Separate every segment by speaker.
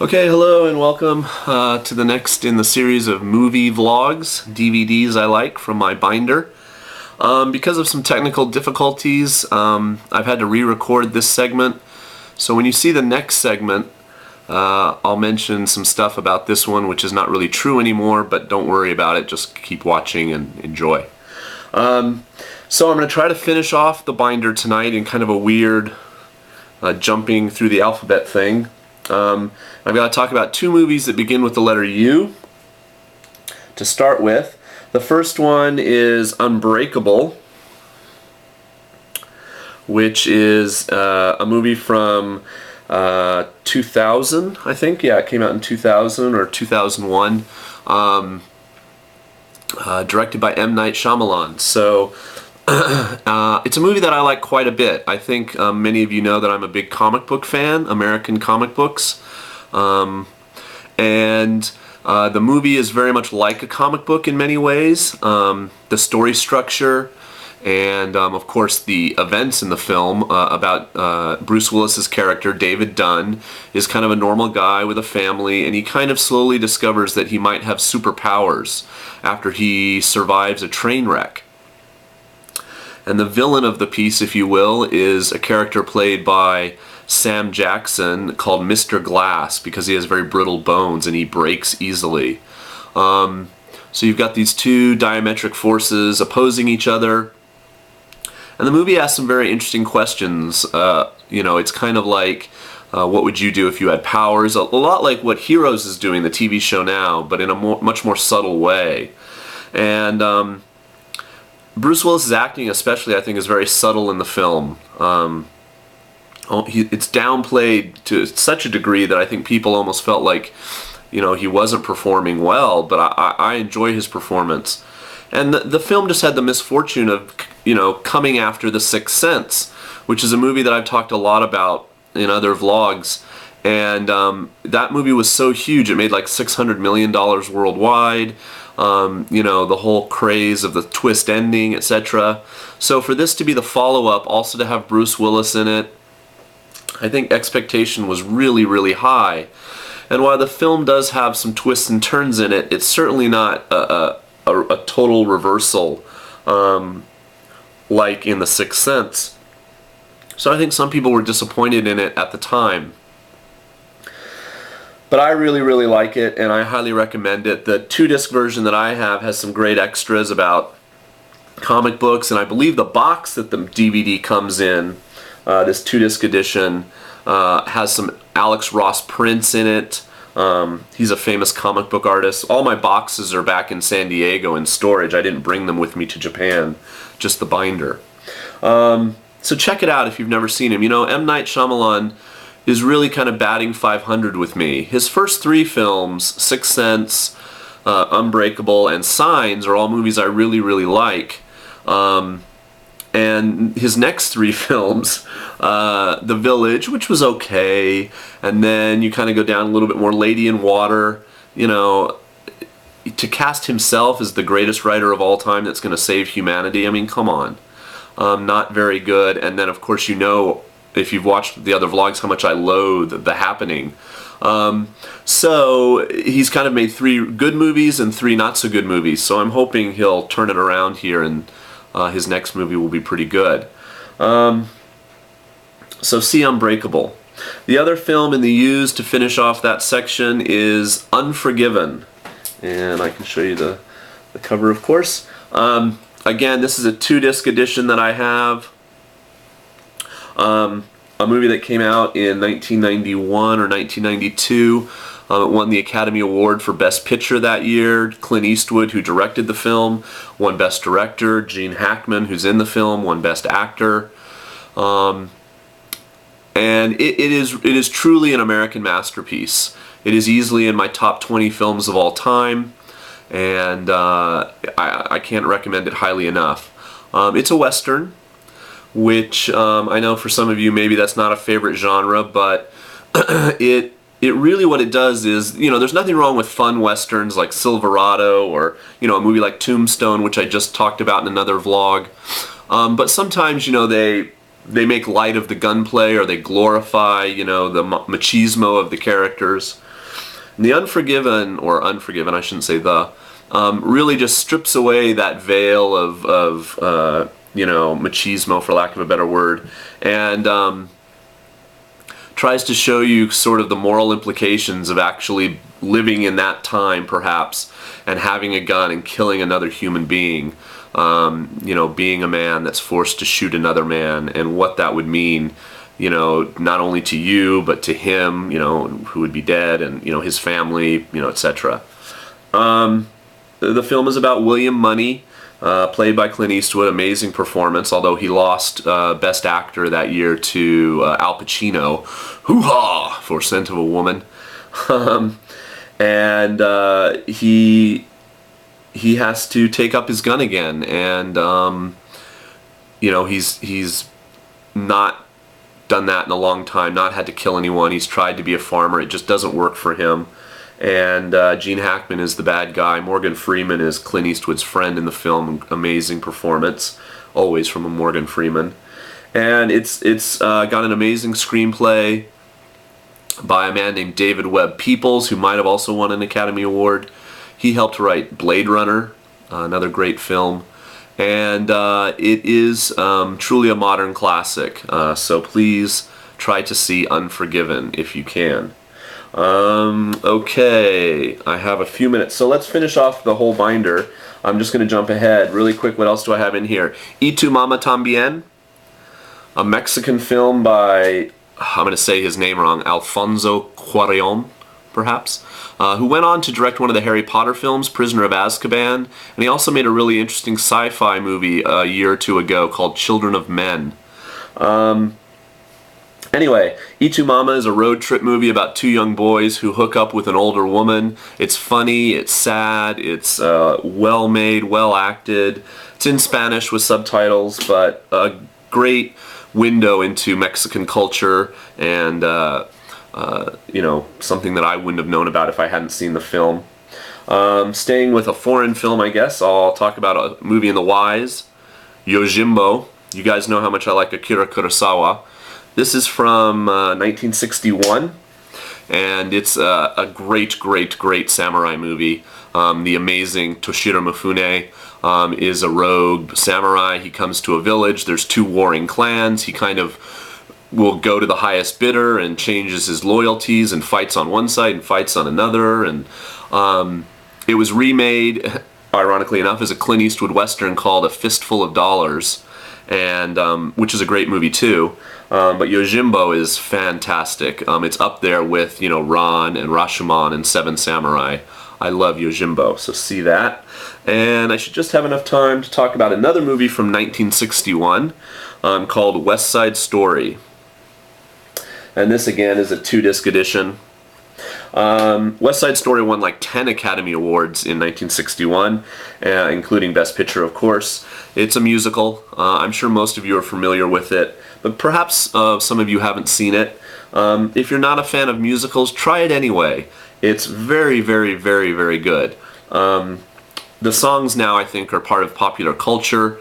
Speaker 1: Okay, hello and welcome to the next in the series of movie vlogs, DVDs I like from my binder. Because of some technical difficulties, I've had to re-record this segment. So when you see the next segment, I'll mention some stuff about this one which is not really true anymore, but don't worry about it, just keep watching and enjoy. So I'm going to try to finish off the binder tonight in kind of a weird jumping through the alphabet thing. I've got to talk about two movies that begin with the letter U to start with. The first one is Unbreakable, which is a movie from 2000, I think. Yeah, it came out in 2000 or 2001. Directed by M. Night Shyamalan. So it's a movie that I like quite a bit. I think many of you know that I'm a big comic book fan, American comic books. The movie is very much like a comic book in many ways. The story structure and of course the events in the film about Bruce Willis's character, David Dunn, is kind of a normal guy with a family, and he kind of slowly discovers that he might have superpowers after he survives a train wreck. And the villain of the piece, if you will, is a character played by Sam Jackson called Mr. Glass, because he has very brittle bones and he breaks easily. So you've got these two diametric forces opposing each other. And the movie asks some very interesting questions. You know, it's kind of like, what would you do if you had powers? A lot like what Heroes is doing, the TV show now, but in a much more subtle way. And Bruce Willis's acting especially, I think, is very subtle in the film. It's downplayed to such a degree that I think people almost felt like, you know, he wasn't performing well, but I enjoy his performance. And the film just had the misfortune of, you know, coming after The Sixth Sense, which is a movie that I've talked a lot about in other vlogs. And that movie was so huge, it made like $600 million worldwide. You know, the whole craze of the twist ending, etc. So for this to be the follow-up, also to have Bruce Willis in it, I think expectation was really, really high. And while the film does have some twists and turns in it, it's certainly not a total reversal like in The Sixth Sense. So I think some people were disappointed in it at the time. But I really, really like it, and I highly recommend it. The 2-disc version that I have has some great extras about comic books, and I believe the box that the DVD comes in, this 2-disc edition, has some Alex Ross prints in it. He's a famous comic book artist. All my boxes are back in San Diego in storage. I didn't bring them with me to Japan, just the binder. So check it out if you've never seen him. You know, M. Night Shyamalan is really kind of batting 500 with me. His first 3 films, Sixth Sense, Unbreakable, and Signs, are all movies I really, really like. And his next 3 films, The Village, which was okay, and then you kind of go down a little bit more, Lady in Water. You know, to cast himself as the greatest writer of all time that's going to save humanity, I mean, come on. Not very good. And then, of course, you know, if you've watched the other vlogs, how much I loathe The Happening. So he's kind of made 3 good movies and 3 not so good movies. So I'm hoping he'll turn it around here, and his next movie will be pretty good. So see Unbreakable. The other film in the U's to finish off that section is Unforgiven. And I can show you the cover, of course. Again, this is a 2-disc edition that I have. A movie that came out in 1991 or 1992. It won the Academy Award for Best Picture that year. Clint Eastwood, who directed the film, won Best Director. Gene Hackman, who's in the film, won Best Actor. And it is truly an American masterpiece. It is easily in my top 20 films of all time, and I can't recommend it highly enough. It's a Western, which I know for some of you maybe that's not a favorite genre, but it really, what it does is, you know, there's nothing wrong with fun Westerns like Silverado, or, you know, a movie like Tombstone, which I just talked about in another vlog. But sometimes, you know, they make light of the gunplay, or they glorify, you know, the machismo of the characters. The Unforgiven, I shouldn't say the, really just strips away that veil of you know, machismo, for lack of a better word, and tries to show you sort of the moral implications of actually living in that time, perhaps, and having a gun and killing another human being. You know, being a man that's forced to shoot another man, and what that would mean, you know, not only to you, but to him, you know, who would be dead, and, you know, his family, you know, etc. The film is about William Money, played by Clint Eastwood. Amazing performance, although he lost Best Actor that year to Al Pacino. Hoo-ha! For Scent of a Woman. And he has to take up his gun again, and you know, he's not done that in a long time, not had to kill anyone. He's tried to be a farmer. It just doesn't work for him. And Gene Hackman is the bad guy. Morgan Freeman is Clint Eastwood's friend in the film. Amazing performance, always from a Morgan Freeman. And it's got an amazing screenplay by a man named David Webb Peoples, who might have also won an Academy Award. He helped write Blade Runner, another great film. And it is truly a modern classic. So please try to see Unforgiven if you can. Okay, I have a few minutes, so let's finish off the whole binder. I'm just going to jump ahead really quick. What else do I have in here? Tu Mama Tambien, a Mexican film by, I'm going to say his name wrong, Alfonso Cuarón, perhaps, who went on to direct one of the Harry Potter films, Prisoner of Azkaban, and he also made a really interesting sci-fi movie a year or two ago called Children of Men. Anyway, Tu Mama is a road trip movie about two young boys who hook up with an older woman. It's funny, it's sad, it's well made, well acted. It's in Spanish with subtitles, but a great window into Mexican culture, and you know, something that I wouldn't have known about if I hadn't seen the film. Staying with a foreign film, I guess, I'll talk about a movie in the Y's, Yojimbo. You guys know how much I like Akira Kurosawa. This is from 1961, and it's a great, great, great samurai movie. The amazing Toshiro Mifune is a rogue samurai. He comes to a village. There's two warring clans. He kind of will go to the highest bidder and changes his loyalties and fights on one side and fights on another. And it was remade, ironically enough, as a Clint Eastwood Western called A Fistful of Dollars, and which is a great movie too. But Yojimbo is fantastic. It's up there with, you know, Ran and Rashomon and Seven Samurai. I love Yojimbo, so see that. And I should just have enough time to talk about another movie from 1961 called West Side Story. And this again is a 2-disc edition. West Side Story won like 10 Academy Awards in 1961, including Best Picture, of course. It's a musical. I'm sure most of you are familiar with it, but perhaps some of you haven't seen it. If you're not a fan of musicals, try it anyway. It's very, very, very, very good. The songs now, I think, are part of popular culture.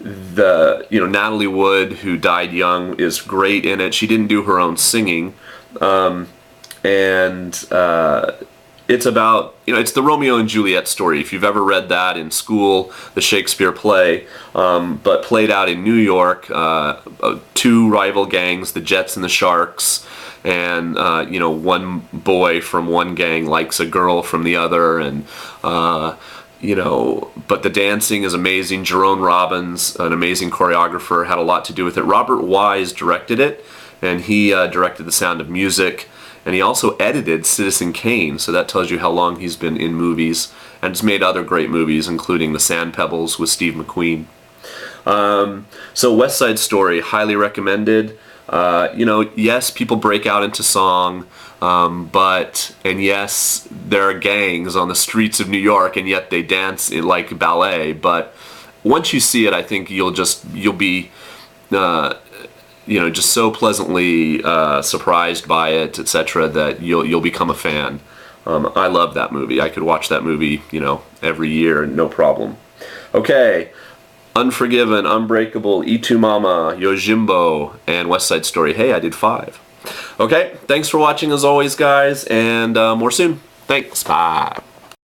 Speaker 1: Natalie Wood, who died young, is great in it. She didn't do her own singing. It's about, it's the Romeo and Juliet story, if you've ever read that in school, the Shakespeare play, but played out in New York. Two rival gangs, the Jets and the Sharks, and one boy from one gang likes a girl from the other, and but the dancing is amazing. Jerome Robbins, an amazing choreographer, had a lot to do with it. Robert Wise directed it, and he directed The Sound of Music, and he also edited Citizen Kane, so that tells you how long he's been in movies, and has made other great movies, including The Sand Pebbles with Steve McQueen. So West Side Story, highly recommended. Yes, people break out into song, and yes, there are gangs on the streets of New York, and yet they dance like ballet, but once you see it, I think you'll be just so pleasantly surprised by it, etc., that you'll become a fan. I love that movie. I could watch that movie, every year, no problem. Okay, Unforgiven, Unbreakable, Tu Mama, Yojimbo, and West Side Story. Hey, I did 5. Okay, thanks for watching as always, guys, and more soon. Thanks. Bye.